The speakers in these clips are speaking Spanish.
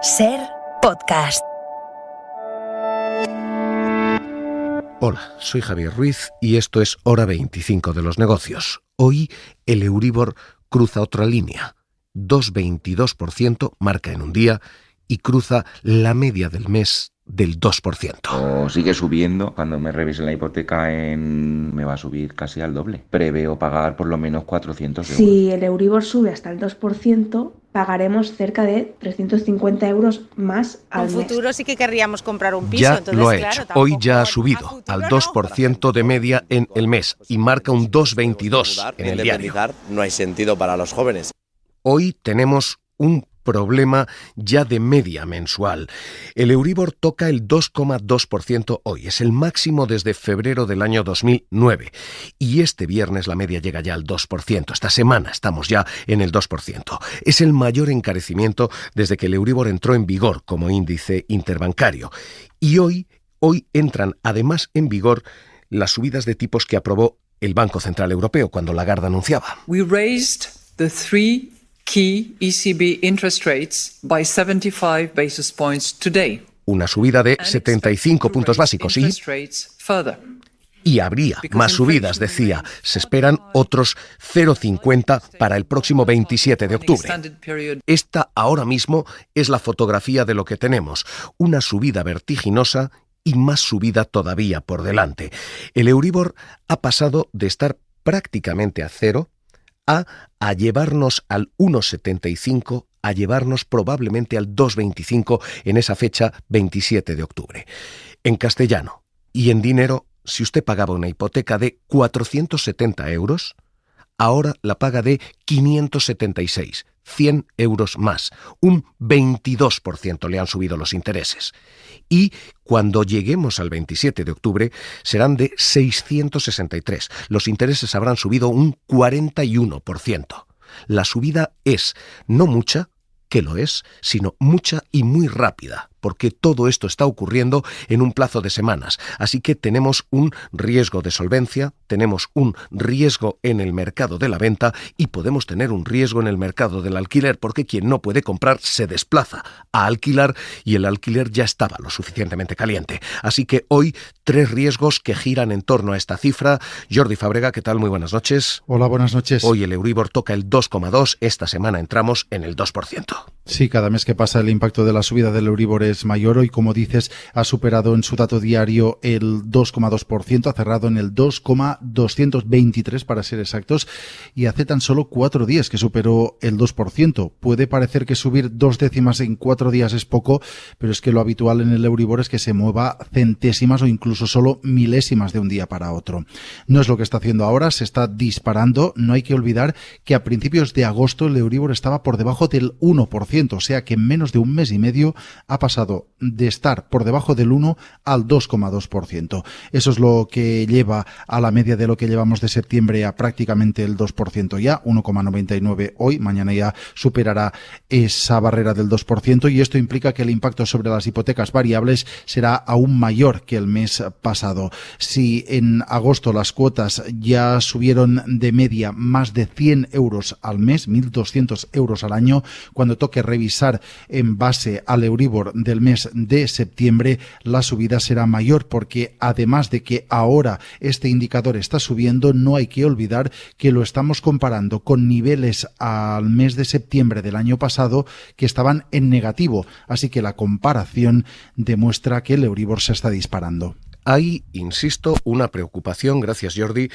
SER Podcast. Hola, soy Javier Ruiz y esto es Hora 25 de los negocios. Hoy el Euribor cruza otra línea. 2,22% marca en un día y cruza la media del mes del 2%. O sigue subiendo. Cuando me revisen la hipoteca me va a subir casi al doble. Preveo pagar por lo menos 400 euros. Si el Euribor sube hasta el 2%, pagaremos cerca de 350 euros más al mes. En futuro sí que querríamos comprar un piso. Ya entonces, lo ha claro, hecho. Hoy ya ha tampoco subido al 2% de media en el mes y marca un 2,22 en el diario. No hay sentido para los jóvenes. Hoy tenemos un problema ya de media mensual. El Euribor toca el 2,2% hoy. Es el máximo desde febrero del año 2009. Y este viernes la media llega ya al 2%. Esta semana estamos ya en el 2%. Es el mayor encarecimiento desde que el Euribor entró en vigor como índice interbancario. Y hoy entran además en vigor las subidas de tipos que aprobó el Banco Central Europeo cuando Lagarde anunciaba. We raised the three key ECB interest rates by 75 basis points today. Una subida de 75 puntos básicos y habría más subidas, decía. Se esperan otros 0,50 para el próximo 27 de octubre. Esta ahora mismo es la fotografía de lo que tenemos. Una subida vertiginosa y más subida todavía por delante. El Euribor ha pasado de estar prácticamente a cero a llevarnos al 1,75, a llevarnos probablemente al 2,25 en esa fecha 27 de octubre. En castellano y en dinero, si usted pagaba una hipoteca de 470 euros, ahora la paga de 576, 100 euros más. Un 22% le han subido los intereses. Y cuando lleguemos al 27 de octubre serán de 663. Los intereses habrán subido un 41%. La subida es no mucha, que lo es, sino mucha y muy rápida, porque todo esto está ocurriendo en un plazo de semanas. Así que tenemos un riesgo de solvencia, tenemos un riesgo en el mercado de la venta y podemos tener un riesgo en el mercado del alquiler, porque quien no puede comprar se desplaza a alquilar y el alquiler ya estaba lo suficientemente caliente. Así que hoy 3 riesgos que giran en torno a esta cifra. Jordi Fábrega, ¿qué tal? Muy buenas noches. Hola, buenas noches. Hoy el Euribor toca el 2,2, esta semana entramos en el 2%. Sí, cada mes que pasa el impacto de la subida del Euribor es mayor. Hoy, como dices, ha superado en su dato diario el 2,2%, ha cerrado en el 2,223 para ser exactos, y hace tan solo 4 días que superó el 2%. Puede parecer que subir 2 décimas en 4 días es poco, pero es que lo habitual en el Euribor es que se mueva centésimas o incluso solo milésimas de un día para otro. No es lo que está haciendo ahora, se está disparando. No hay que olvidar que a principios de agosto el Euribor estaba por debajo del 1%. O sea que en menos de un mes y medio ha pasado de estar por debajo del 1 al 2,2%. Eso es lo que lleva a la media de lo que llevamos de septiembre a prácticamente el 2% ya, 1,99 hoy, mañana ya superará esa barrera del 2%, y esto implica que el impacto sobre las hipotecas variables será aún mayor que el mes pasado. Si en agosto las cuotas ya subieron de media más de 100 euros al mes, 1.200 euros al año, cuando toque revisar en base al Euribor del mes de septiembre, la subida será mayor, porque además de que ahora este indicador está subiendo, no hay que olvidar que lo estamos comparando con niveles al mes de septiembre del año pasado que estaban en negativo, así que la comparación demuestra que el Euribor se está disparando. Hay, insisto, una preocupación, gracias Jordi,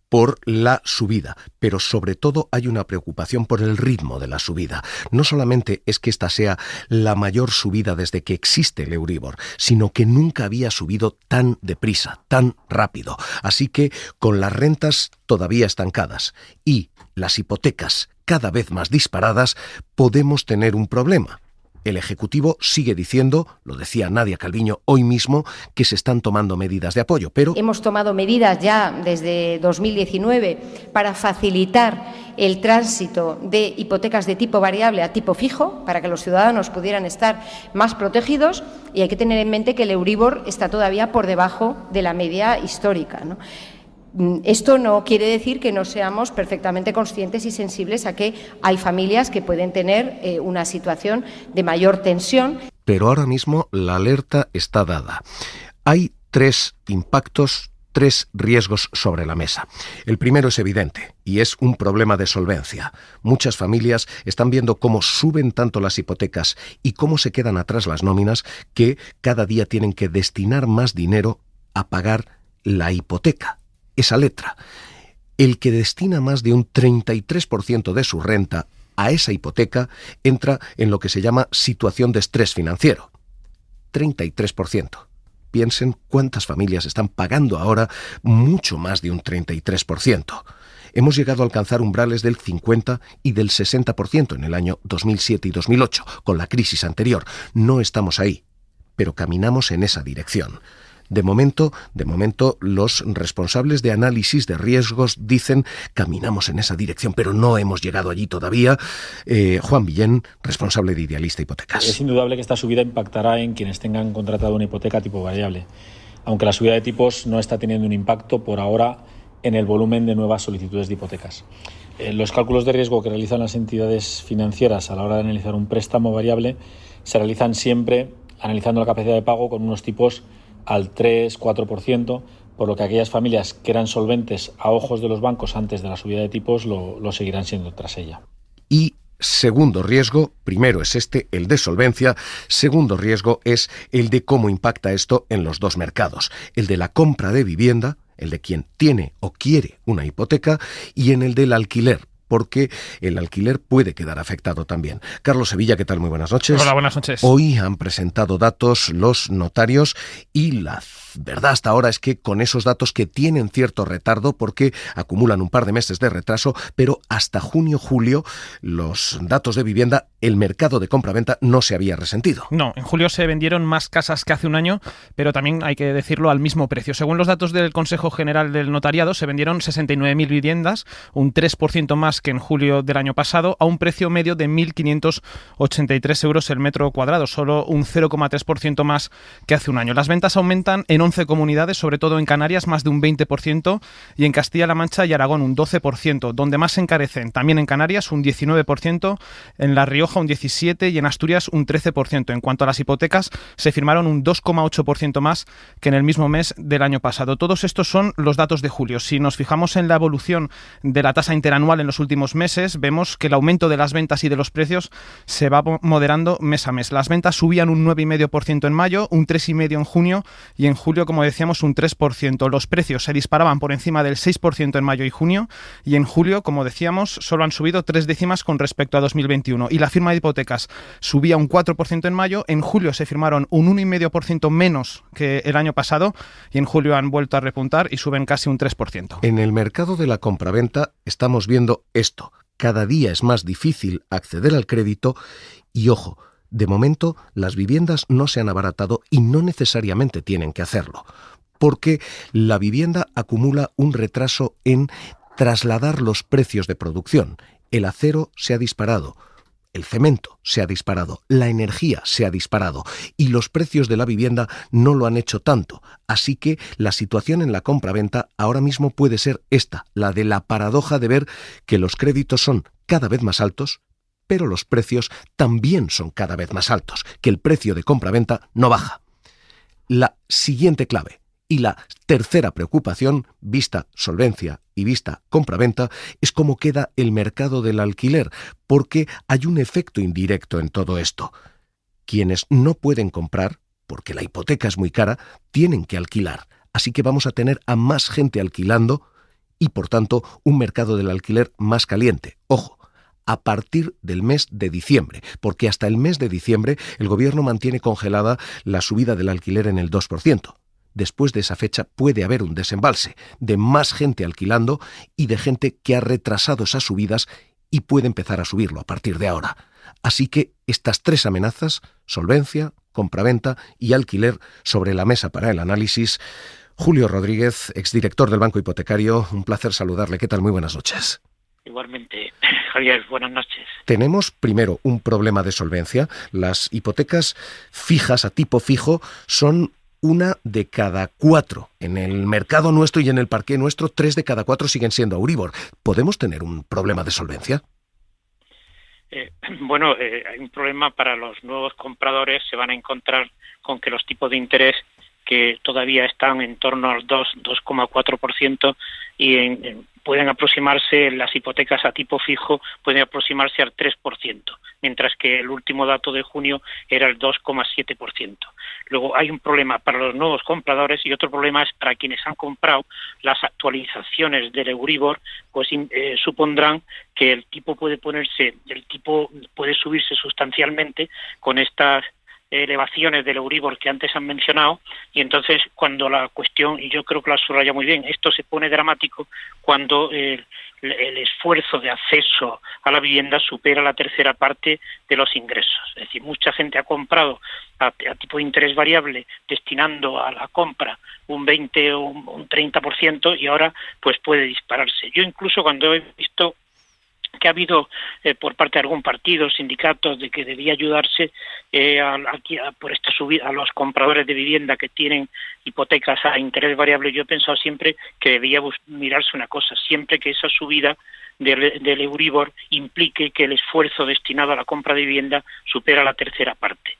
por la subida, pero sobre todo hay una preocupación por el ritmo de la subida. No solamente es que esta sea la mayor subida desde que existe el Euribor, sino que nunca había subido tan deprisa, tan rápido. Así que con las rentas todavía estancadas y las hipotecas cada vez más disparadas, podemos tener un problema. El Ejecutivo sigue diciendo, lo decía Nadia Calviño hoy mismo, que se están tomando medidas de apoyo, pero hemos tomado medidas ya desde 2019 para facilitar el tránsito de hipotecas de tipo variable a tipo fijo, para que los ciudadanos pudieran estar más protegidos, y hay que tener en mente que el Euribor está todavía por debajo de la media histórica, ¿no? Esto no quiere decir que no seamos perfectamente conscientes y sensibles a que hay familias que pueden tener una situación de mayor tensión. Pero ahora mismo la alerta está dada. Hay 3 impactos, 3 riesgos sobre la mesa. El primero es evidente y es un problema de solvencia. Muchas familias están viendo cómo suben tanto las hipotecas y cómo se quedan atrás las nóminas que cada día tienen que destinar más dinero a pagar la hipoteca. Esa letra. El que destina más de un 33% de su renta a esa hipoteca entra en lo que se llama situación de estrés financiero. 33%. Piensen cuántas familias están pagando ahora mucho más de un 33%. Hemos llegado a alcanzar umbrales del 50 y del 60% en el año 2007 y 2008, con la crisis anterior. No estamos ahí, pero caminamos en esa dirección. De momento, los responsables de análisis de riesgos dicen caminamos en esa dirección, pero no hemos llegado allí todavía. Juan Villén, responsable de Idealista Hipotecas. Es indudable que esta subida impactará en quienes tengan contratado una hipoteca tipo variable, aunque la subida de tipos no está teniendo un impacto por ahora en el volumen de nuevas solicitudes de hipotecas. Los cálculos de riesgo que realizan las entidades financieras a la hora de analizar un préstamo variable se realizan siempre analizando la capacidad de pago con unos tipos al 3-4%, por lo que aquellas familias que eran solventes a ojos de los bancos antes de la subida de tipos lo seguirán siendo tras ella. Y segundo riesgo, primero es el de solvencia, segundo riesgo es el de cómo impacta esto en los 2 mercados, el de la compra de vivienda, el de quien tiene o quiere una hipoteca, y en el del alquiler, porque el alquiler puede quedar afectado también. Carlos Sevilla, ¿qué tal? Muy buenas noches. Hola, buenas noches. Hoy han presentado datos los notarios y la verdad hasta ahora es que con esos datos que tienen cierto retardo porque acumulan un par de meses de retraso, pero hasta junio, julio, los datos de vivienda, el mercado de compra-venta no se había resentido. No, en julio se vendieron más casas que hace un año, pero también hay que decirlo al mismo precio. Según los datos del Consejo General del Notariado, se vendieron 69.000 viviendas, un 3% más que en julio del año pasado, a un precio medio de 1.583 euros el metro cuadrado, solo un 0,3% más que hace un año. Las ventas aumentan en 11 comunidades, sobre todo en Canarias, más de un 20%, y en Castilla-La Mancha y Aragón un 12%, donde más se encarecen, también en Canarias un 19%, en La Rioja un 17% y en Asturias un 13%. En cuanto a las hipotecas, se firmaron un 2,8% más que en el mismo mes del año pasado. Todos estos son los datos de julio. Si nos fijamos en la evolución de la tasa interanual en los últimos meses, vemos que el aumento de las ventas y de los precios se va moderando mes a mes. Las ventas subían un 9,5% en mayo, un 3,5% en junio y en julio, como decíamos, un 3%. Los precios se disparaban por encima del 6% en mayo y junio, y en julio, como decíamos, solo han subido 3 décimas con respecto a 2021. Y la firma de hipotecas subía un 4% en mayo, en julio se firmaron un 1,5% menos que el año pasado, y en julio han vuelto a repuntar y suben casi un 3%. En el mercado de la compraventa estamos viendo esto. Cada día es más difícil acceder al crédito y, ojo, de momento las viviendas no se han abaratado y no necesariamente tienen que hacerlo, porque la vivienda acumula un retraso en trasladar los precios de producción. El acero se ha disparado, el cemento se ha disparado, la energía se ha disparado y los precios de la vivienda no lo han hecho tanto. Así que la situación en la compraventa ahora mismo puede ser esta, la de la paradoja de ver que los créditos son cada vez más altos, pero los precios también son cada vez más altos, que el precio de compraventa no baja. La siguiente clave y la tercera preocupación, vista solvencia y vista compraventa, es cómo queda el mercado del alquiler, porque hay un efecto indirecto en todo esto. Quienes no pueden comprar, porque la hipoteca es muy cara, tienen que alquilar. Así que vamos a tener a más gente alquilando y, por tanto, un mercado del alquiler más caliente. Ojo, a partir del mes de diciembre, porque hasta el mes de diciembre el gobierno mantiene congelada la subida del alquiler en el 2%. Después de esa fecha puede haber un desembalse de más gente alquilando y de gente que ha retrasado esas subidas y puede empezar a subirlo a partir de ahora. Así que estas 3 amenazas, solvencia, compraventa y alquiler, sobre la mesa para el análisis. Julio Rodríguez, exdirector del Banco Hipotecario, un placer saludarle. ¿Qué tal? Muy buenas noches. Igualmente, Javier, buenas noches. Tenemos primero un problema de solvencia. Las hipotecas fijas a tipo fijo son 1 de cada 4. En el mercado nuestro y en el parqué nuestro, 3 de cada 4 siguen siendo Euribor. ¿Podemos tener un problema de solvencia? Hay un problema para los nuevos compradores. Se van a encontrar con que los tipos de interés que todavía están en torno al 2,4% y pueden aproximarse, las hipotecas a tipo fijo pueden aproximarse al 3%, mientras que el último dato de junio era el 2,7%. Luego hay un problema para los nuevos compradores y otro problema es para quienes han comprado. Las actualizaciones del Euribor supondrán que el tipo puede subirse sustancialmente con estas elevaciones del Euribor que antes han mencionado, y entonces cuando la cuestión, y yo creo que la subraya muy bien, esto se pone dramático cuando el esfuerzo de acceso a la vivienda supera la tercera parte de los ingresos. Es decir, mucha gente ha comprado a tipo de interés variable destinando a la compra un 20 o un 30% y ahora pues puede dispararse. Yo incluso cuando he visto que ha habido por parte de algún partido, sindicatos, de que debía ayudarse por esta subida a los compradores de vivienda que tienen hipotecas a interés variable, yo he pensado siempre que debía mirarse una cosa, siempre que esa subida del Euribor implique que el esfuerzo destinado a la compra de vivienda supera la tercera parte.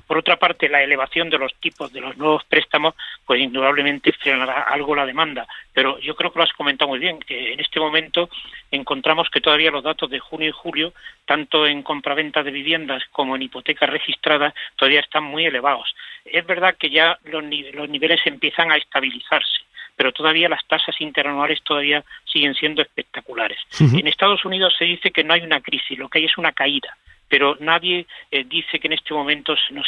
Por otra parte, la elevación de los tipos de los nuevos préstamos, pues indudablemente frenará algo la demanda, pero yo creo que lo has comentado muy bien, que en este momento encontramos que todavía los datos de junio y julio, tanto en compraventa de viviendas como en hipotecas registradas, todavía están muy elevados. Es verdad que ya los niveles empiezan a estabilizarse, pero todavía las tasas interanuales todavía siguen siendo espectaculares. En Estados Unidos se dice que no hay una crisis, lo que hay es una caída, pero nadie dice que en este momento nos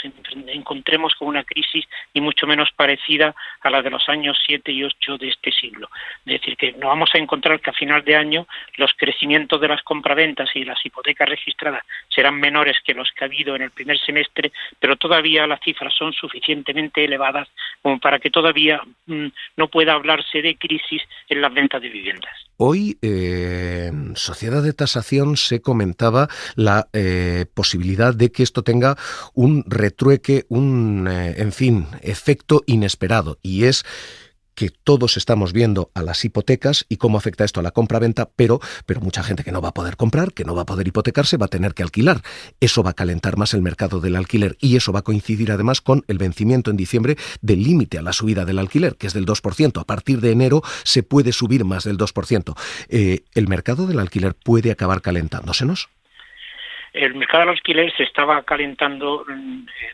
encontremos con una crisis ni mucho menos parecida a la de los años 7 y 8 de este siglo. Es decir, que nos vamos a encontrar que a final de año los crecimientos de las compraventas y las hipotecas registradas serán menores que los que ha habido en el primer semestre, pero todavía las cifras son suficientemente elevadas como para que todavía no pueda hablarse de crisis en las ventas de viviendas. Hoy, en Sociedad de Tasación se comentaba la posibilidad de que esto tenga un retrueque, efecto inesperado, y es que todos estamos viendo a las hipotecas y cómo afecta esto a la compra-venta, pero mucha gente que no va a poder comprar, que no va a poder hipotecarse, va a tener que alquilar. Eso va a calentar más el mercado del alquiler y eso va a coincidir además con el vencimiento en diciembre del límite a la subida del alquiler, que es del 2%. A partir de enero se puede subir más del 2%. ¿El mercado del alquiler puede acabar calentándosenos? El mercado del alquiler se estaba calentando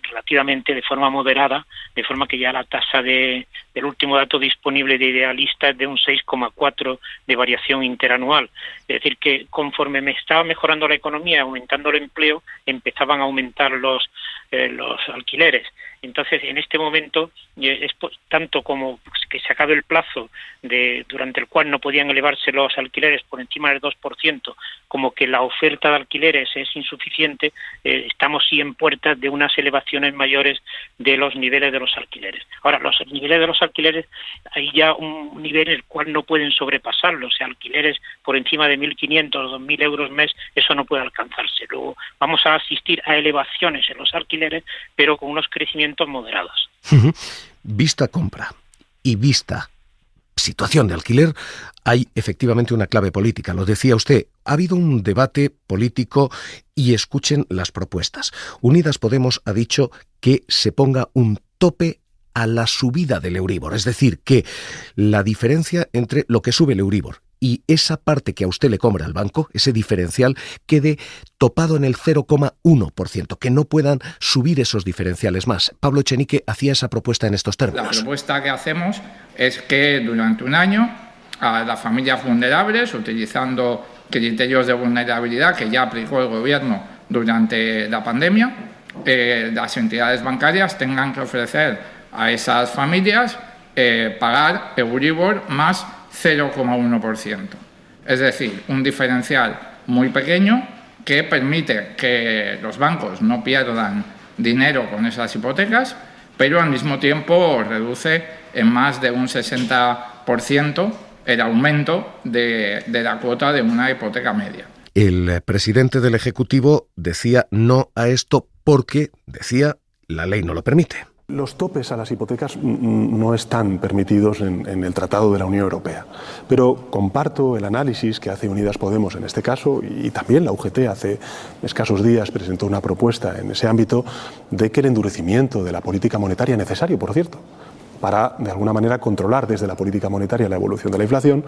relativamente de forma moderada, de forma que ya la tasa del último dato disponible de Idealista es de un 6,4 de variación interanual. Es decir, que conforme me estaba mejorando la economía, aumentando el empleo, empezaban a aumentar los alquileres. Entonces, en este momento, es tanto como que se acabe el plazo durante el cual no podían elevarse los alquileres por encima del 2%, como que la oferta de alquileres es insuficiente, estamos sí en puertas de unas elevaciones mayores de los niveles de los alquileres. Ahora, los niveles de los alquileres, hay ya un nivel en el cual no pueden sobrepasarlos. O sea, alquileres por encima de 1.500 o 2.000 euros mes, eso no puede alcanzarse. Luego vamos a asistir a elevaciones en los alquileres, pero con unos crecimientos moderados. Vista compra y vista situación de alquiler, hay efectivamente una clave política. Lo decía usted, ha habido un debate político y escuchen las propuestas. Unidas Podemos ha dicho que se ponga un tope a la subida del Euribor, es decir, que la diferencia entre lo que sube el Euribor y esa parte que a usted le cobra el banco, ese diferencial, quede topado en el 0,1%, que no puedan subir esos diferenciales más. Pablo Echenique hacía esa propuesta en estos términos. La propuesta que hacemos es que durante un año a las familias vulnerables, utilizando criterios de vulnerabilidad que ya aplicó el Gobierno durante la pandemia, las entidades bancarias tengan que ofrecer a esas familias pagar Euribor más 0,1%. Es decir, un diferencial muy pequeño que permite que los bancos no pierdan dinero con esas hipotecas, pero al mismo tiempo reduce en más de un 60% el aumento de la cuota de una hipoteca media. El presidente del Ejecutivo decía no a esto porque, decía, la ley no lo permite. Los topes a las hipotecas no están permitidos en el Tratado de la Unión Europea, pero comparto el análisis que hace Unidas Podemos en este caso, y también la UGT hace escasos días presentó una propuesta en ese ámbito de que el endurecimiento de la política monetaria, necesario por cierto, para de alguna manera controlar desde la política monetaria la evolución de la inflación,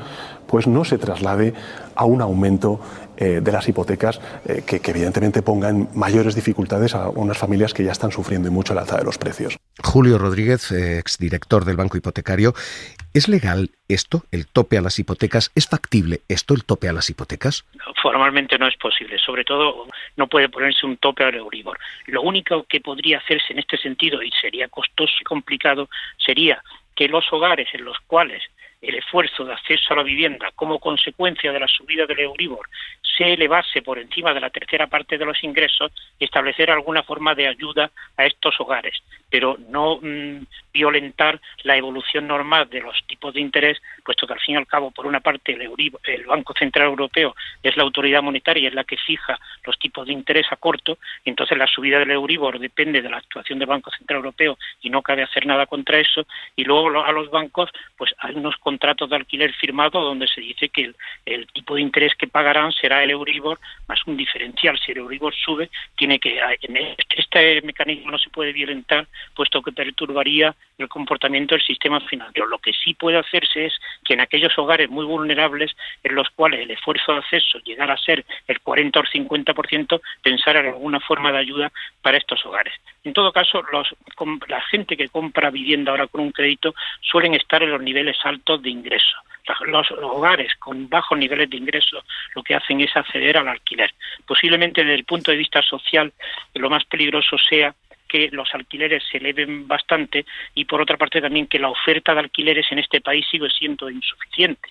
pues no se traslade a un aumento de las hipotecas que evidentemente pongan mayores dificultades a unas familias que ya están sufriendo mucho el alza de los precios. Julio Rodríguez, exdirector del Banco Hipotecario, ¿es legal esto, el tope a las hipotecas? ¿Es factible esto, el tope a las hipotecas? Formalmente no es posible, sobre todo no puede ponerse un tope al Euribor. Lo único que podría hacerse en este sentido, y sería costoso y complicado, sería que los hogares en los cuales el esfuerzo de acceso a la vivienda como consecuencia de la subida del Euribor se elevase por encima de la tercera parte de los ingresos, establecer alguna forma de ayuda a estos hogares, pero no violentar la evolución normal de los tipos de interés, puesto que al fin y al cabo, por una parte, el Banco Central Europeo es la autoridad monetaria, es la que fija los tipos de interés a corto, y entonces la subida del Euribor depende de la actuación del Banco Central Europeo y no cabe hacer nada contra eso, y luego a los bancos pues hay unos contratos de alquiler firmados donde se dice que el tipo de interés que pagarán será el Euribor más un diferencial. Si el Euribor sube, este mecanismo no se puede violentar, puesto que perturbaría el comportamiento del sistema financiero. Lo que sí puede hacerse es que en aquellos hogares muy vulnerables, en los cuales el esfuerzo de acceso llegara a ser el 40 o el 50%, pensar en alguna forma de ayuda para estos hogares. En todo caso, la gente que compra vivienda ahora con un crédito suelen estar en los niveles altos de ingreso. Los hogares con bajos niveles de ingreso lo que hacen es acceder al alquiler. Posiblemente desde el punto de vista social lo más peligroso sea que los alquileres se eleven bastante y por otra parte también que la oferta de alquileres en este país sigue siendo insuficiente.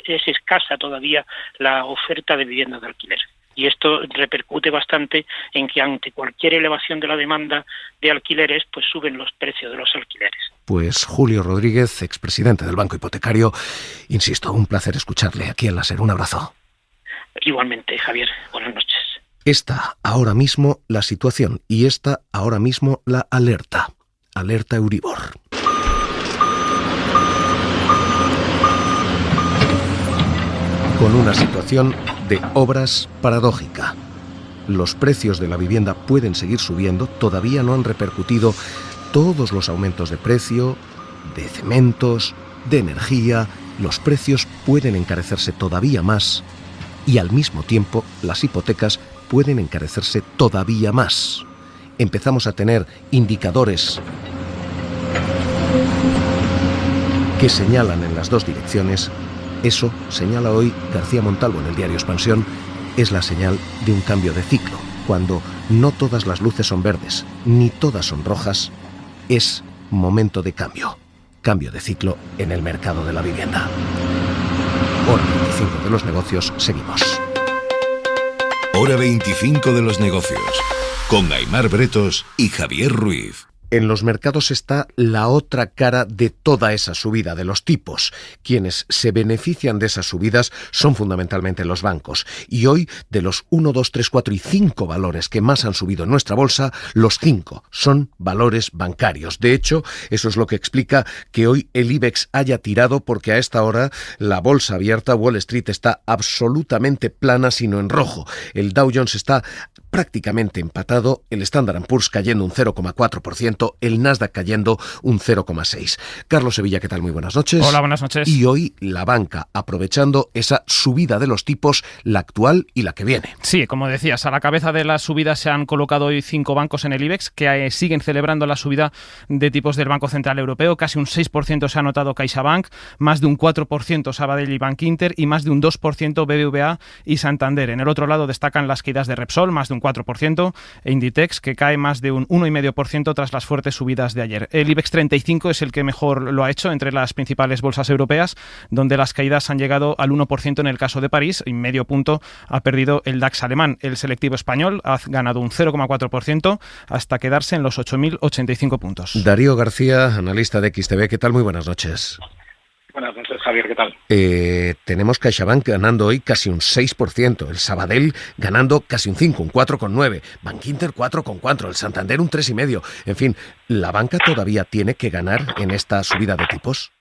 Es escasa todavía la oferta de viviendas de alquiler. Y esto repercute bastante en que ante cualquier elevación de la demanda de alquileres, pues suben los precios de los alquileres. Pues Julio Rodríguez, expresidente del Banco Hipotecario, insisto, un placer escucharle aquí en la SER. Un abrazo. Igualmente, Javier. Buenas noches. Esta ahora mismo la situación y esta ahora mismo la alerta. Alerta Euribor. Con una situación de obras paradójica. Los precios de la vivienda pueden seguir subiendo, todavía no han repercutido todos los aumentos de precio, de cementos, de energía. Los precios pueden encarecerse todavía más y al mismo tiempo las hipotecas pueden encarecerse todavía más. Empezamos a tener indicadores que señalan en las dos direcciones. Eso, señala hoy García Montalvo en el diario Expansión, es la señal de un cambio de ciclo. Cuando no todas las luces son verdes, ni todas son rojas, es momento de cambio. Cambio de ciclo en el mercado de la vivienda. Hora 25 de los negocios, seguimos. Hora 25 de los negocios, con Aimar Bretos y Javier Ruiz. En los mercados está la otra cara de toda esa subida de los tipos. Quienes se benefician de esas subidas son fundamentalmente los bancos. Y hoy, de los 1, 2, 3, 4 y 5 valores que más han subido en nuestra bolsa, los 5 son valores bancarios. De hecho, eso es lo que explica que hoy el IBEX haya tirado, porque a esta hora la bolsa abierta, Wall Street, está absolutamente plana, sino en rojo. El Dow Jones está prácticamente empatado, el Standard & Poor's cayendo un 0,4%, el Nasdaq cayendo un 0,6%. Carlos Sevilla, ¿qué tal? Muy buenas noches. Hola, buenas noches. Y hoy la banca, aprovechando esa subida de los tipos, la actual y la que viene. Sí, como decías, a la cabeza de la subida se han colocado hoy 5 bancos en el IBEX que siguen celebrando la subida de tipos del Banco Central Europeo. Casi un 6% se ha notado CaixaBank, más de un 4% Sabadell y Bankinter y más de un 2% BBVA y Santander. En el otro lado destacan las caídas de Repsol, más de un 4%, e Inditex, que cae más de un 1,5% tras las fuertes subidas de ayer. El IBEX 35 es el que mejor lo ha hecho entre las principales bolsas europeas, donde las caídas han llegado al 1% en el caso de París, y medio punto ha perdido el DAX alemán. El selectivo español ha ganado un 0,4% hasta quedarse en los 8.085 puntos. Darío García, analista de XTB, ¿qué tal? Muy buenas noches. Buenas noches, Javier, ¿qué tal? Tenemos CaixaBank ganando hoy casi un 6%, el Sabadell ganando casi un 5, un 4,9%, Bankinter 4,4%, el Santander un 3,5%. En fin, ¿la banca todavía tiene que ganar en esta subida de tipos?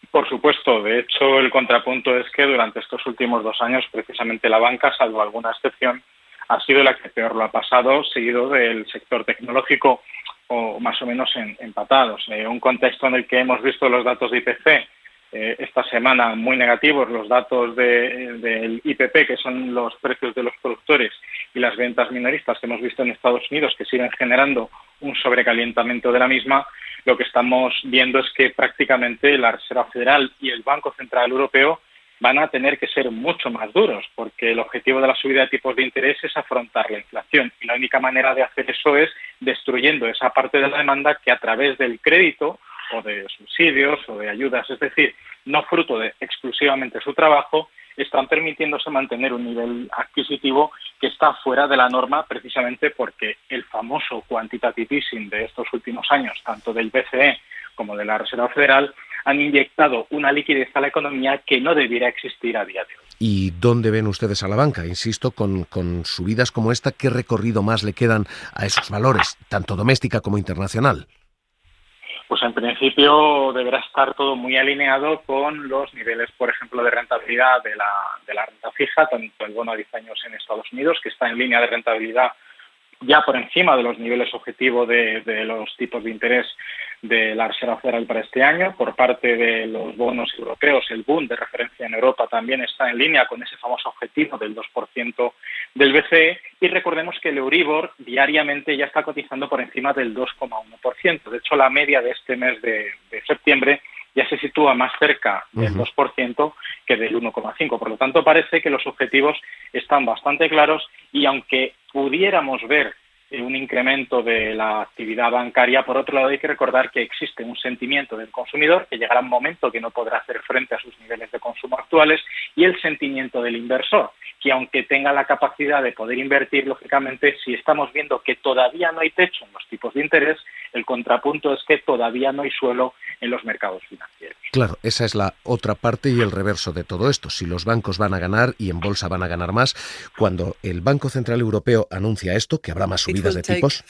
Por supuesto. De hecho, el contrapunto es que durante estos últimos 2 años, precisamente la banca, salvo alguna excepción, ha sido la que peor lo ha pasado, seguido del sector tecnológico, o más o menos empatados. Un contexto en el que hemos visto los datos de IPC esta semana muy negativos, los datos del IPP, que son los precios de los productores, y las ventas minoristas que hemos visto en Estados Unidos, que siguen generando un sobrecalentamiento de la misma. Lo que estamos viendo es que prácticamente la Reserva Federal y el Banco Central Europeo van a tener que ser mucho más duros, porque el objetivo de la subida de tipos de interés es afrontar la inflación, y la única manera de hacer eso es destruyendo esa parte de la demanda que a través del crédito o de subsidios o de ayudas, es decir, no fruto de exclusivamente su trabajo, están permitiéndose mantener un nivel adquisitivo que está fuera de la norma, precisamente porque el famoso quantitative easing de estos últimos años, tanto del BCE como de la Reserva Federal, han inyectado una liquidez a la economía que no debiera existir a día de hoy. ¿Y dónde ven ustedes a la banca? Insisto, con subidas como esta, ¿qué recorrido más le quedan a esos valores, tanto doméstica como internacional? Pues en principio deberá estar todo muy alineado con los niveles, por ejemplo, de rentabilidad de la renta fija, tanto el bono a 10 años en Estados Unidos, que está en línea de rentabilidad ya por encima de los niveles objetivo de los tipos de interés de la Reserva Federal para este año. Por parte de los bonos europeos, el Bund de referencia en Europa también está en línea con ese famoso objetivo del 2% del BCE, y recordemos que el Euribor diariamente ya está cotizando por encima del 2,1%. De hecho, la media de este mes de septiembre ya se sitúa más cerca del 2% que del 1,5%. Por lo tanto, parece que los objetivos están bastante claros, y aunque pudiéramos ver un incremento de la actividad bancaria, por otro lado hay que recordar que existe un sentimiento del consumidor que llegará un momento que no podrá hacer frente a sus niveles de consumo actuales, y el sentimiento del inversor, que aunque tenga la capacidad de poder invertir, lógicamente, si estamos viendo que todavía no hay techo en los tipos de interés, el contrapunto es que todavía no hay suelo en los mercados financieros. Claro, esa es la otra parte y el reverso de todo esto. Si los bancos van a ganar y en bolsa van a ganar más, cuando el Banco Central Europeo anuncia esto, que habrá más subidas de tipos,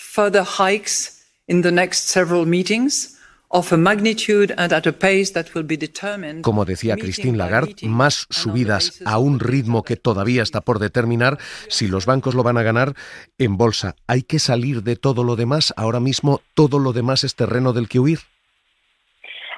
como decía Christine Lagarde, más subidas a un ritmo que todavía está por determinar. Si los bancos lo van a ganar en bolsa, ¿hay que salir de todo lo demás? Ahora mismo todo lo demás es terreno del que huir.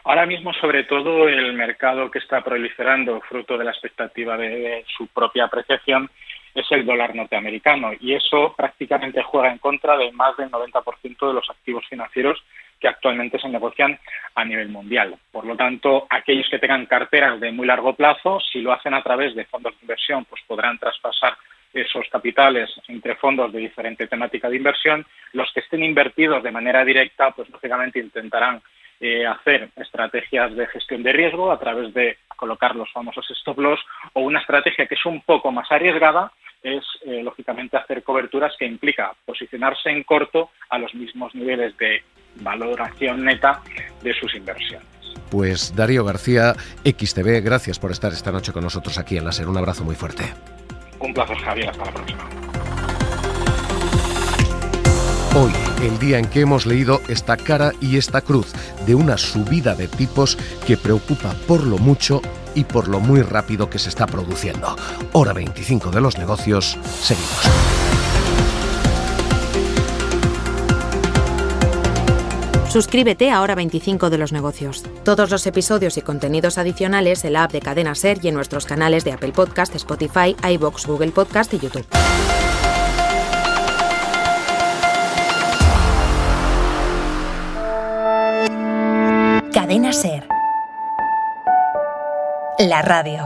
Ahora mismo, sobre todo, el mercado que está proliferando, fruto de la expectativa de su propia apreciación, es el dólar norteamericano, y eso prácticamente juega en contra de más del 90% de los activos financieros que actualmente se negocian a nivel mundial. Por lo tanto, aquellos que tengan carteras de muy largo plazo, si lo hacen a través de fondos de inversión, pues podrán traspasar esos capitales entre fondos de diferente temática de inversión. Los que estén invertidos de manera directa, pues lógicamente intentarán hacer estrategias de gestión de riesgo a través de colocar los famosos stop loss, o una estrategia que es un poco más arriesgada es lógicamente hacer coberturas que implica posicionarse en corto a los mismos niveles de valoración neta de sus inversiones. Pues Darío García, XTB, gracias por estar esta noche con nosotros aquí en La SER. Un abrazo muy fuerte. Un placer, Javier. Hasta la próxima. Hoy, el día en que hemos leído esta cara y esta cruz de una subida de tipos que preocupa por lo mucho y por lo muy rápido que se está produciendo. Hora 25 de los negocios, seguimos. Suscríbete a Hora 25 de los negocios. Todos los episodios y contenidos adicionales en la app de Cadena SER y en nuestros canales de Apple Podcast, Spotify, iVoox, Google Podcast y YouTube. Cadena SER. La radio.